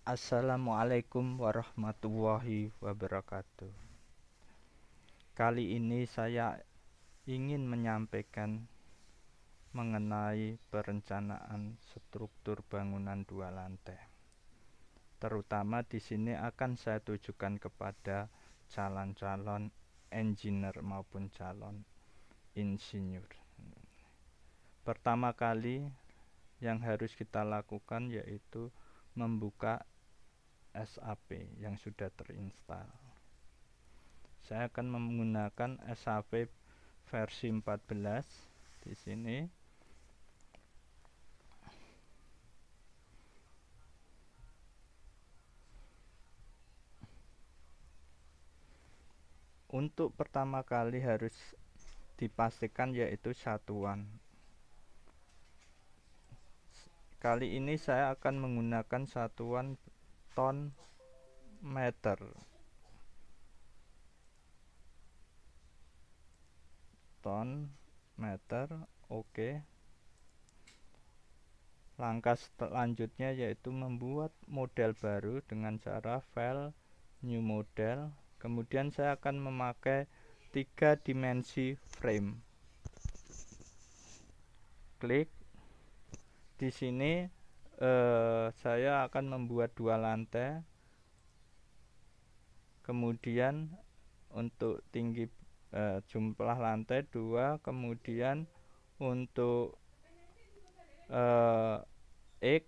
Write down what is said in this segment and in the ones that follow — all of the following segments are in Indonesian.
Assalamualaikum warahmatullahi wabarakatuh. Kali ini saya ingin menyampaikan mengenai perencanaan struktur bangunan dua lantai. Terutama di sini akan saya tujukan kepada calon-calon engineer maupun calon insinyur. Pertama kali yang harus kita lakukan yaitu membuka SAP yang sudah terinstal. Saya akan menggunakan SAP versi 14 di sini. Untuk pertama kali harus dipastikan yaitu satuan. Kali ini saya akan menggunakan satuan ton meter. Ton meter, oke. Langkah selanjutnya yaitu membuat model baru dengan cara file new model. Kemudian saya akan memakai 3 dimensi frame. Klik di sini. Saya akan membuat 2 lantai. Kemudian untuk tinggi jumlah lantai 2. Kemudian untuk X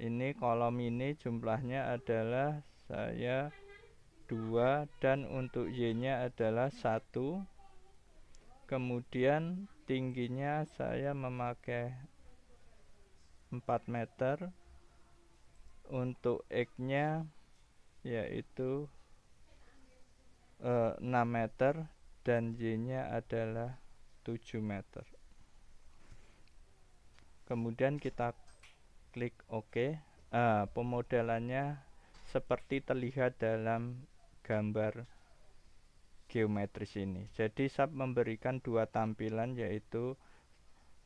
ini kolom ini jumlahnya adalah saya 2 dan untuk Y nya adalah 1. Kemudian tingginya saya memakai 4 meter. Untuk X nya yaitu 6 meter dan Y nya adalah 7 meter. Kemudian kita klik OK. Pemodelannya seperti terlihat dalam gambar geometris ini. Jadi SAP memberikan 2 tampilan, yaitu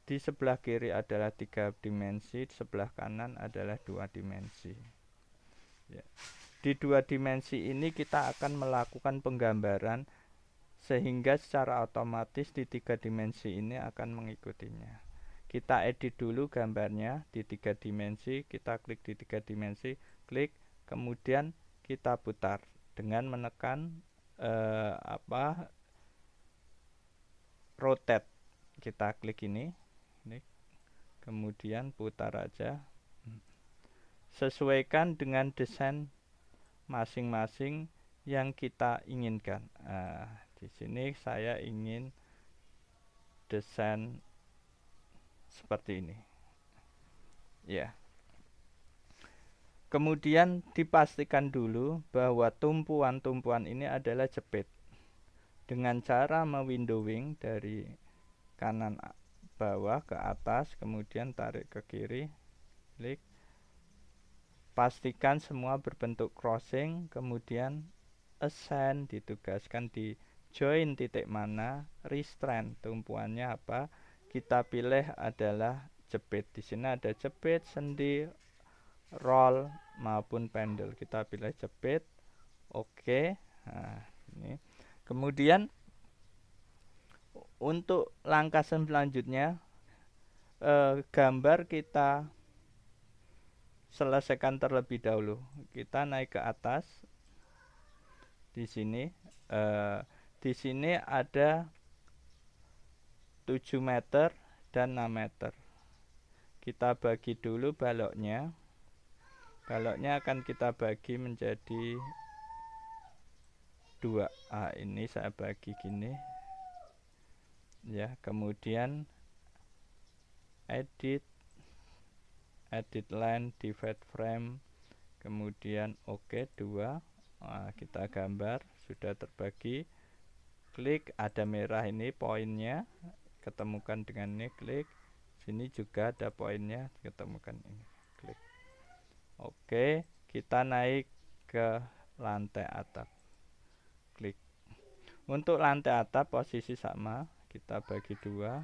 di sebelah kiri adalah 3 dimensi, di sebelah kanan adalah 2 dimensi. Ya. Di 2 dimensi ini kita akan melakukan penggambaran sehingga secara otomatis di 3 dimensi ini akan mengikutinya. Kita edit dulu gambarnya di 3 dimensi, kita klik di 3 dimensi, klik, kemudian kita putar dengan menekan rotate. Kita klik ini, kemudian putar aja. Sesuaikan dengan desain masing-masing yang kita inginkan. Di sini saya ingin desain seperti ini. Ya. Kemudian dipastikan dulu bahwa tumpuan-tumpuan ini adalah jepit. Dengan cara mewindowing dari kanan bawah ke atas, kemudian tarik ke kiri, klik. Pastikan semua berbentuk crossing, kemudian assign ditugaskan di join titik mana, restrain tumpuannya apa, kita pilih adalah jepit. Di sini ada jepit, sendi, roll maupun pendel. Kita pilih jepit. Oke. Nah, ini. Kemudian untuk langkah selanjutnya gambar kita selesaikan terlebih dahulu. Kita naik ke atas. Di sini ada 7 meter dan 6 meter. Kita bagi dulu baloknya. Baloknya akan kita bagi menjadi 2. Ini saya bagi gini. Ya, kemudian edit line, divide frame, kemudian OK 2. Kita gambar sudah terbagi. Klik, ada merah ini poinnya, ketemukan dengan ini, klik. Sini juga ada poinnya, ketemukan ini, klik. Oke, kita naik ke lantai atap, klik. Untuk lantai atap posisi sama, kita bagi 2,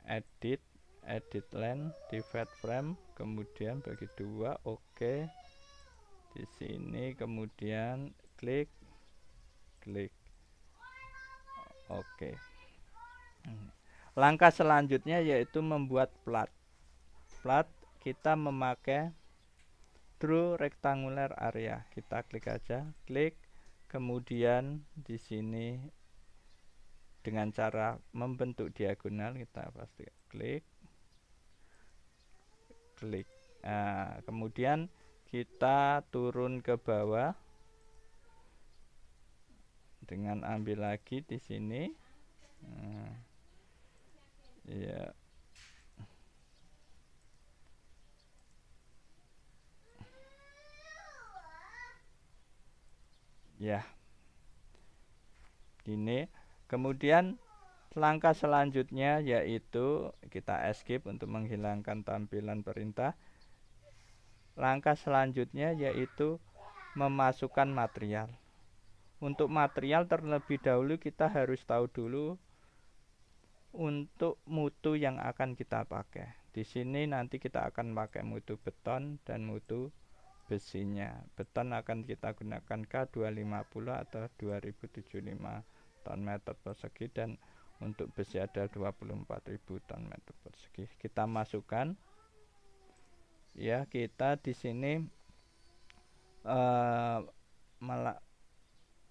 edit edit line, divide frame, kemudian bagi 2, oke. Di sini kemudian klik, oke. Langkah selanjutnya yaitu membuat plat. Plat kita memakai Draw Rectangular Area. Kita klik aja, kemudian di sini dengan cara membentuk diagonal kita pasti klik. Nah, kemudian kita turun ke bawah dengan ambil lagi di sini. Nah, ya ini. Kemudian langkah selanjutnya yaitu kita escape untuk menghilangkan tampilan perintah. Langkah selanjutnya yaitu memasukkan material. Untuk material terlebih dahulu kita harus tahu dulu untuk mutu yang akan kita pakai. Di sini nanti kita akan pakai mutu beton dan mutu besinya. Beton akan kita gunakan K250 atau 2075 ton meter persegi, dan untuk besi ada 24.000 ton meter persegi. Kita masukkan, ya, kita di sini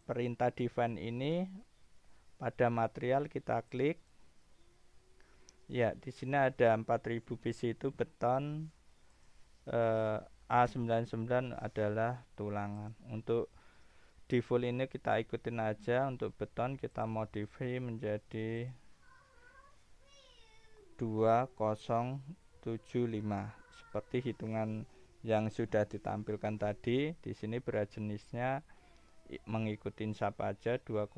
perintah define ini pada material kita klik. Ya, di sini ada 4000 besi itu beton, A99 adalah tulangan. Untuk default ini kita ikutin aja. Untuk beton kita modify menjadi 2075 seperti hitungan yang sudah ditampilkan tadi. Di sini berat jenisnya mengikuti SAP aja 2,4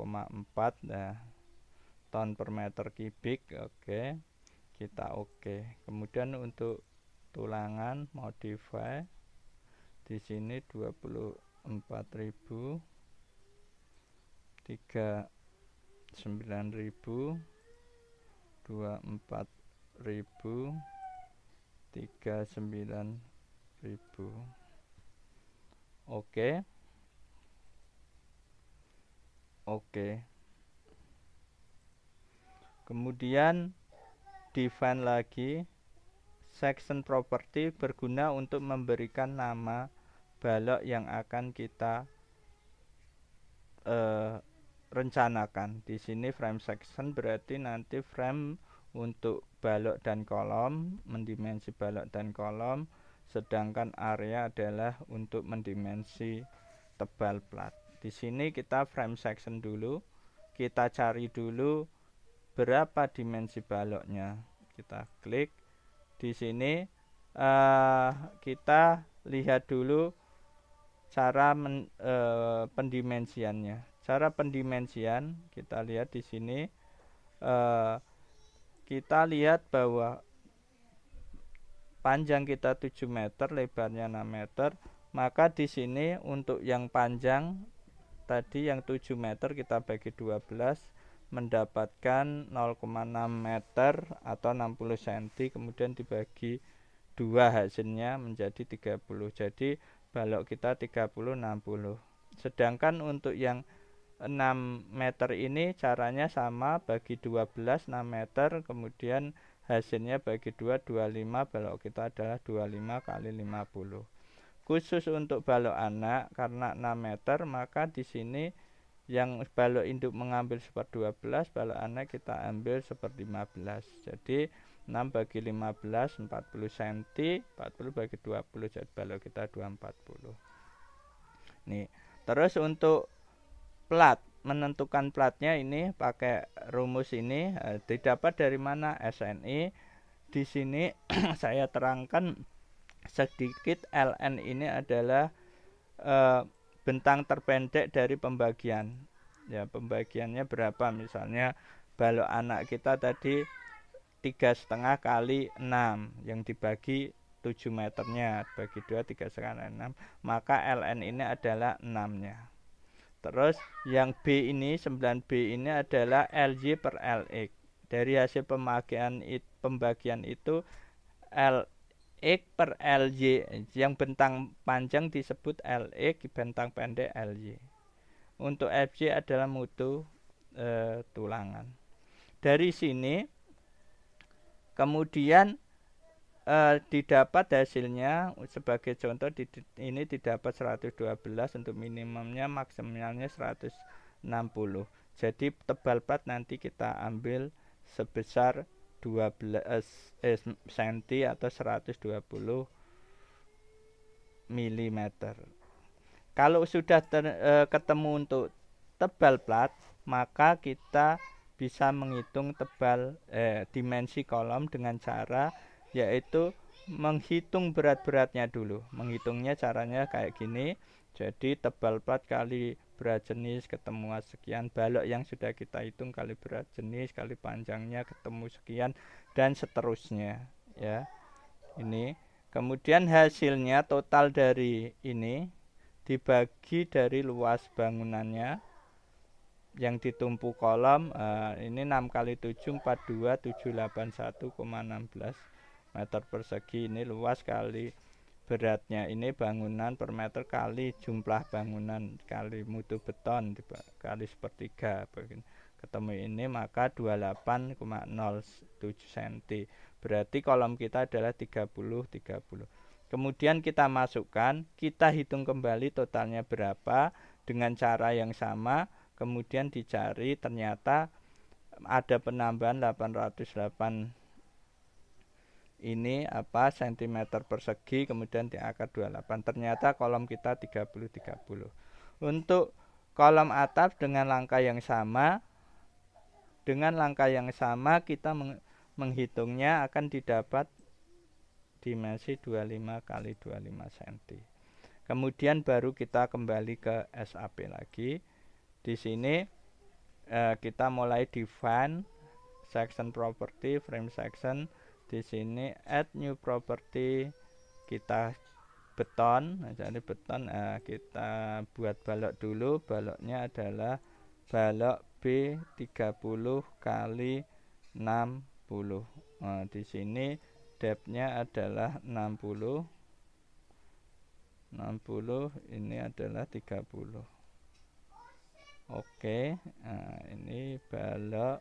ton per meter kubik. Oke, kita oke. Kemudian untuk tulangan modify di sini 24.000, 39.000, 24.000, 39.000. Oke. Kemudian define lagi. Section property berguna untuk memberikan nama balok yang akan kita rencanakan. Di sini frame section berarti nanti frame untuk balok dan kolom, mendimensi balok dan kolom, sedangkan area adalah untuk mendimensi tebal plat. Di sini kita frame section dulu, kita cari dulu berapa dimensi baloknya. Kita klik di sini. Kita lihat dulu cara pendimensiannya. Cara pendimensian kita lihat di sini. Kita lihat bahwa panjang kita 7 meter, lebarnya 6 meter. Maka di sini untuk yang panjang tadi yang 7 meter kita bagi 12, mendapatkan 0,6 meter atau 60 cm, kemudian dibagi 2 hasilnya menjadi 30. Jadi balok kita 30 60. Sedangkan untuk yang 6 meter ini caranya sama, bagi 12 6 meter, kemudian hasilnya bagi 2 25, balok kita adalah 25 kali 50. Khusus untuk balok anak karena 6 meter, maka di sini yang balok induk mengambil 1/12, balok anak kita ambil 1/15. Jadi 6 bagi 15 40 cm, 40 bagi 20, jadi balok kita 240. Nih, terus untuk plat, menentukan platnya ini pakai rumus ini. Didapat dari mana? SNI. Di sini saya terangkan sedikit. LN ini adalah bentang terpendek dari pembagian. Ya, pembagiannya berapa? Misalnya balok anak kita tadi 3,5 kali 6 yang dibagi 7 meternya, bagi 2 3,5 6, maka LN ini adalah 6-nya. Terus yang B ini 9B ini adalah LY per LX. Dari hasil pembagian itu LX per LY, yang bentang panjang disebut LX, bentang pendek LY. Untuk FY adalah mutu tulangan. Dari sini kemudian didapat hasilnya, sebagai contoh ini didapat 112 untuk minimumnya, maksimalnya 160. Jadi tebal plat nanti kita ambil sebesar 12 cm atau 120 mm. Kalau sudah ketemu untuk tebal plat, maka kita bisa menghitung dimensi kolom dengan cara yaitu menghitung berat-beratnya dulu. Menghitungnya caranya kayak gini. Jadi tebal plat kali berat jenis ketemu sekian, balok yang sudah kita hitung kali berat jenis kali panjangnya ketemu sekian, dan seterusnya ya. Ini kemudian hasilnya total dari ini dibagi dari luas bangunannya yang ditumpu kolom, ini 6 kali 7 42 781,16 meter persegi. Ini luas kali beratnya, ini bangunan per meter kali jumlah bangunan kali mutu beton kali sepertiga, ketemu ini maka 28,07 cm. Berarti kolom kita adalah 30. Kemudian kita masukkan, kita hitung kembali totalnya berapa dengan cara yang sama. Kemudian dicari, ternyata ada penambahan 808 ini cm persegi, kemudian diangkat 28. Ternyata kolom kita 30. Untuk kolom atap dengan langkah yang sama, kita menghitungnya akan didapat dimensi 25 kali 25 cm. Kemudian baru kita kembali ke SAP lagi. Di sini kita mulai define section property, frame section. Di sini add new property, kita beton. Jadi beton, kita buat balok dulu. Baloknya adalah balok B30 kali 60. Di sini depthnya adalah 60, ini adalah 30. Oke, ini balok.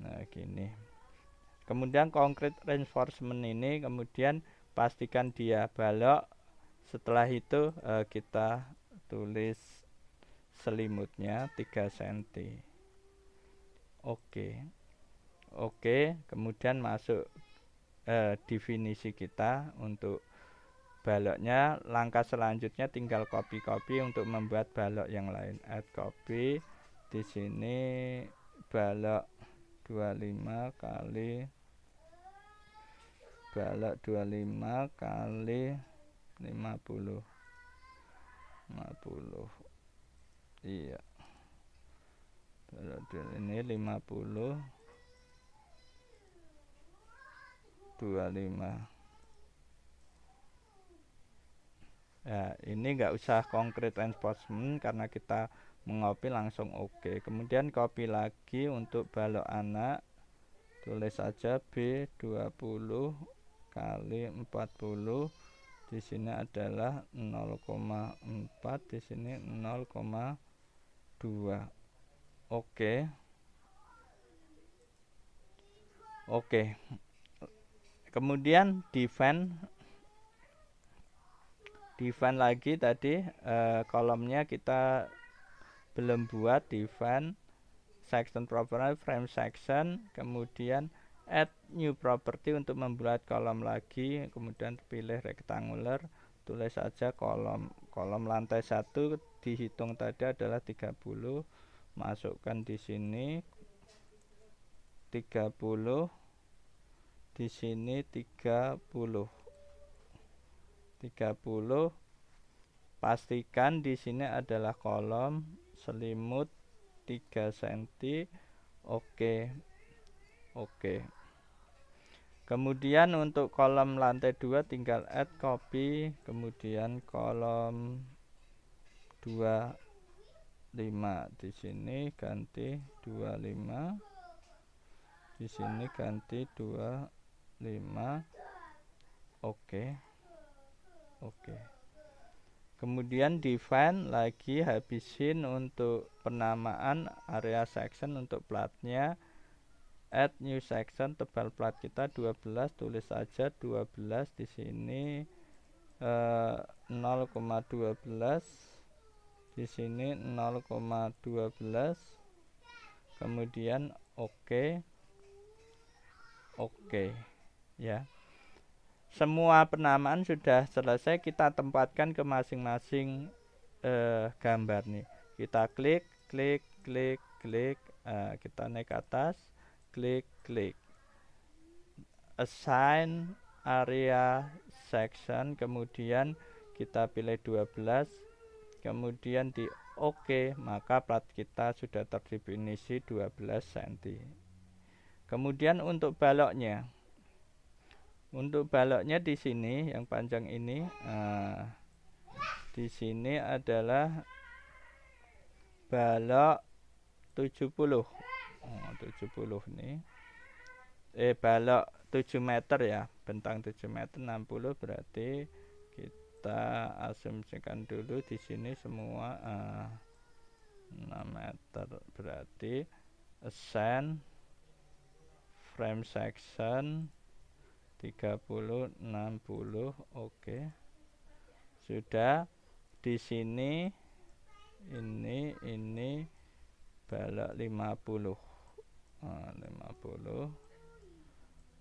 Nah, gini. Kemudian concrete reinforcement ini, kemudian pastikan dia balok. Setelah itu kita tulis selimutnya 3 cm. Oke, kemudian masuk definisi kita untuk baloknya. Langkah selanjutnya tinggal copy untuk membuat balok yang lain. Add copy. Di sini balok 25 kali 50. Iya. Balok ini 50 25. Ya, ini enggak usah concrete reinforcement karena kita mengopi langsung oke. Kemudian copy lagi untuk balok anak. Tulis saja B20 kali 40. Di sini adalah 0,4, di sini 0,2. Oke. Kemudian define lagi tadi, kolomnya kita belum buat. Define section property, frame section, kemudian add new property untuk membuat kolom lagi. Kemudian pilih rectangular, tulis saja kolom lantai 1 dihitung tadi adalah 30. Masukkan di sini 30, di sini 30. Pastikan di sini adalah kolom selimut 3 cm. Oke. Kemudian untuk kolom lantai 2 tinggal add copy, kemudian kolom 25. Di sini ganti 25. Di sini ganti 25. Oke. Oke. Kemudian define lagi, habisin untuk penamaan area section untuk platnya. Add new section, tebal plat kita 12, tulis saja 12 di sini 0,12, di sini 0,12. Kemudian oke. Oke ya. Semua penamaan sudah selesai, kita tempatkan ke masing-masing gambar nih. Kita klik, klik, klik, klik, kita naik ke atas, klik, klik, assign area section, kemudian kita pilih 12, kemudian di oke, maka plat kita sudah terdefinisi 12 cm. Kemudian untuk baloknya, di sini yang panjang ini, di sini adalah balok 70. 70 nih. Balok 7 meter ya, bentang 7 meter 60, berarti kita asumsikan dulu di sini semua 6 meter, berarti ascend frame section 30 60. Oke. Sudah. Di sini ini balok 50.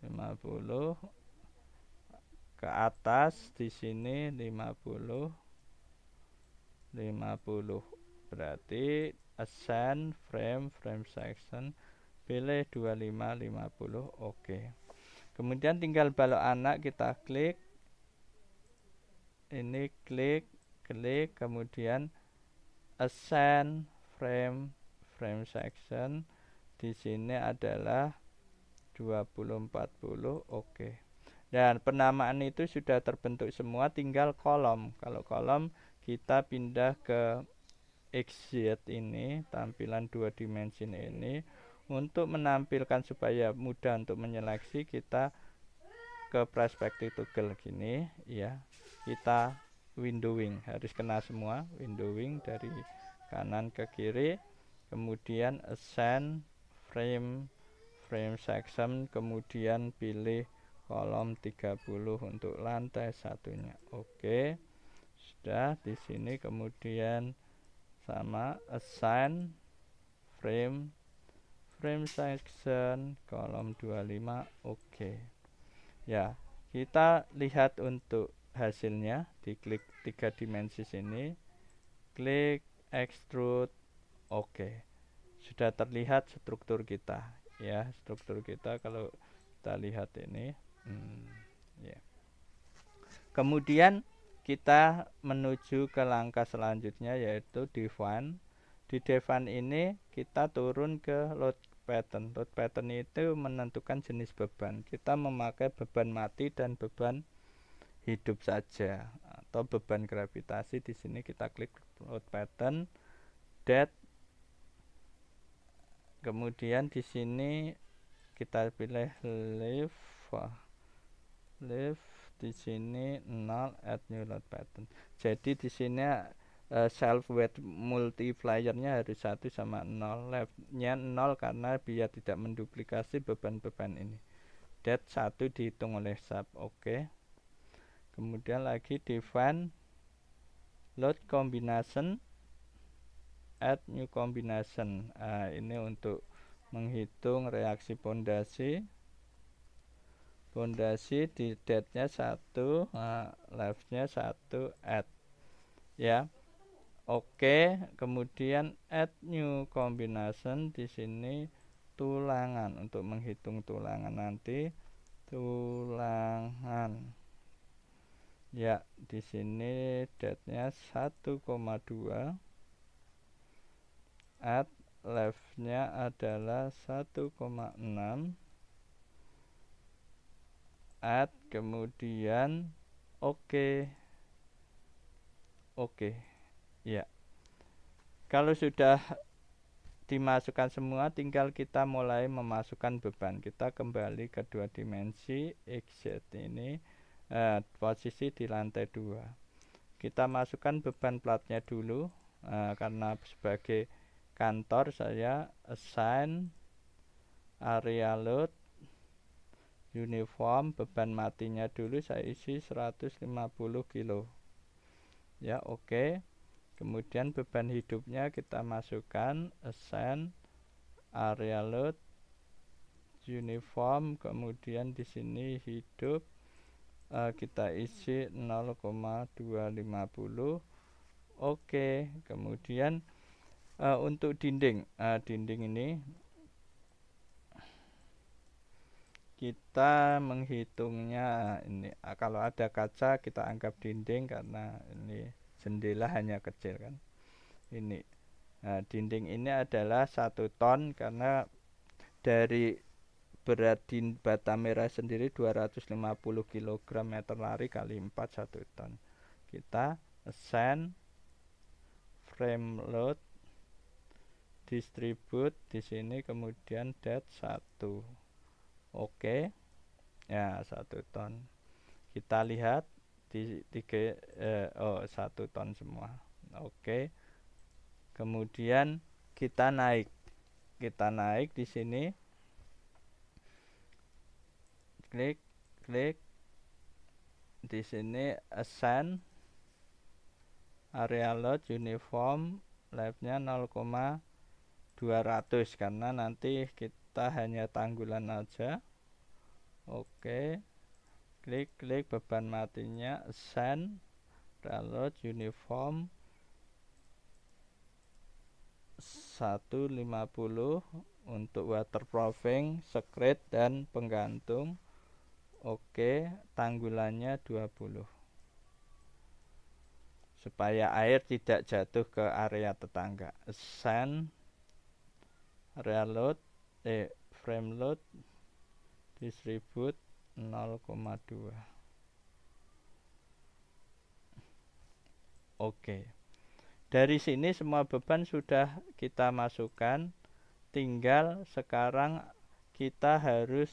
50 ke atas, di sini 50 berarti ascend frame section, pilih 25 50. Oke. Kemudian tinggal balok anak, kita klik ini, klik, kemudian ascend frame section, di sini adalah 20 40. Oke. Dan penamaan itu sudah terbentuk semua, tinggal kolom. Kalau kolom kita pindah ke XZ ini, tampilan 2 dimensi ini. Untuk menampilkan supaya mudah untuk menyeleksi, kita ke perspective toggle gini ya. Kita windowing, harus kena semua, windowing dari kanan ke kiri. Kemudian ascend frame section, kemudian pilih kolom 30 untuk lantai satunya. Oke. Sudah di sini, kemudian sama assign frame section kolom 25. Oke. Ya, kita lihat untuk hasilnya, diklik 3 dimensi sini, klik extrude. Oke. Sudah terlihat struktur kita ya, struktur kita kalau kita lihat ini ya. Kemudian kita menuju ke langkah selanjutnya, yaitu define. Di define ini kita turun ke load pattern. Load pattern itu menentukan jenis beban. Kita memakai beban mati dan beban hidup saja, atau beban gravitasi. Di sini kita klik load pattern, dead. Kemudian di sini kita pilih lift, di sini 0, add new load pattern. Jadi di sini self weight multipliernya harus 1 sama 0, leftnya 0 karena biar tidak menduplikasi beban-beban ini. That 1 dihitung oleh sub. Oke. Kemudian lagi define load combination, add new combination. Ini untuk menghitung reaksi pondasi. Di dead-nya 1, left-nya 1, add ya. Oke. Kemudian add new combination, di sini tulangan, untuk menghitung tulangan nanti. Tulangan ya, di sini dead-nya 1,2, add left-nya adalah 1,6, add, kemudian oke. Ya, kalau sudah dimasukkan semua, tinggal kita mulai memasukkan beban. Kita kembali ke 2 dimensi XZ ini, posisi di lantai 2. Kita masukkan beban platnya dulu, karena sebagai kantor saya assign area load uniform, beban matinya dulu saya isi 150 kilo ya. Oke. Kemudian beban hidupnya kita masukkan assign area load uniform, kemudian di sini hidup kita isi 0,250. Oke. Kemudian untuk dinding ini kita menghitungnya ini, kalau ada kaca kita anggap dinding karena ini jendela hanya kecil kan. Ini dinding ini adalah 1 ton karena dari berat bata merah sendiri 250 kg meter lari kali 4 1 ton. Kita assign frame load distribute di sini, kemudian dat 1. Oke. Ya, 1 ton. Kita lihat di 1 ton semua. Oke. Kemudian kita naik di sini, klik di sini assign area load uniform labnya 0,200 karena nanti kita hanya tanggulan aja. Oke. Klik beban matinya assign area load uniform 150 untuk waterproofing, secret dan penggantung. Oke, tanggulannya 20 supaya air tidak jatuh ke area tetangga. Assign area load frame load distribute 0,2. Oke. Dari sini semua beban sudah kita masukkan, tinggal sekarang kita harus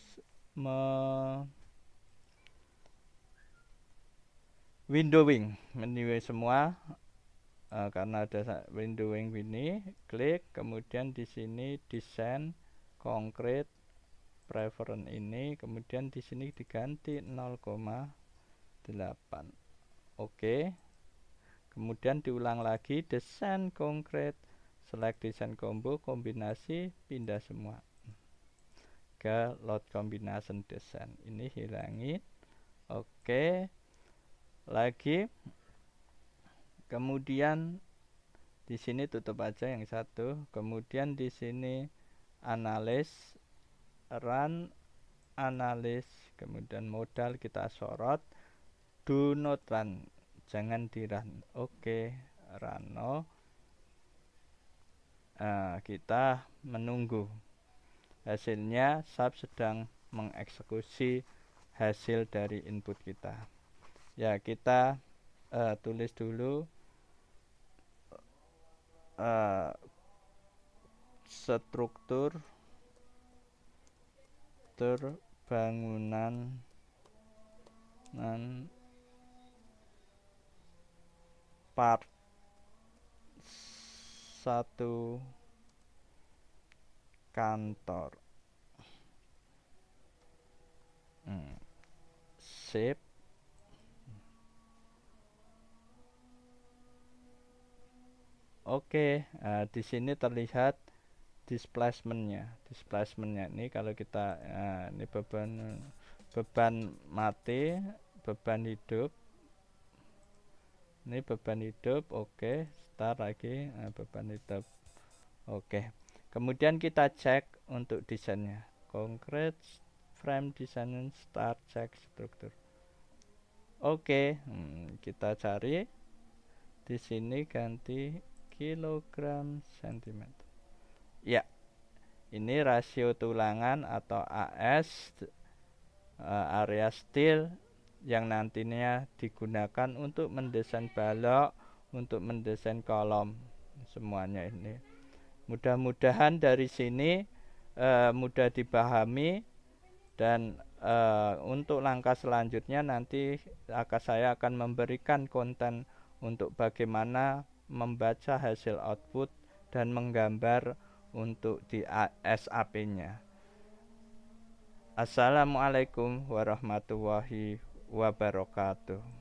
windowing semua, karena ada windowing ini, klik, kemudian di sini desain konkret preference ini, kemudian di sini diganti 0,8. Oke. Kemudian diulang lagi desain konkret, select desain combo, kombinasi, pindah semua ke load combination design. Ini hilangin. Oke. Lagi. Kemudian di sini tutup aja yang 1. Kemudian di sini analis, run analis, kemudian modal kita sorot, do not run, jangan di run. Oke, run no. Kita menunggu hasilnya. SAP sedang mengeksekusi hasil dari input kita. Ya, kita tulis dulu struktur bangunan part 1 kantor. Sip. Oke, di sini terlihat displacementnya ini kalau kita ini beban mati, beban hidup, ini beban hidup. Oke, start lagi, beban hidup. Oke, kemudian kita cek untuk desainnya, konkret frame design, start cek struktur. Oke, kita cari di sini, ganti kilogram sentimeter. Ya, ini rasio tulangan atau AS, area steel yang nantinya digunakan untuk mendesain balok, untuk mendesain kolom, semuanya ini. Mudah-mudahan dari sini mudah dipahami, dan untuk langkah selanjutnya nanti saya akan memberikan konten untuk bagaimana membaca hasil output dan menggambar untuk di SAP-nya. Assalamualaikum warahmatullahi wabarakatuh.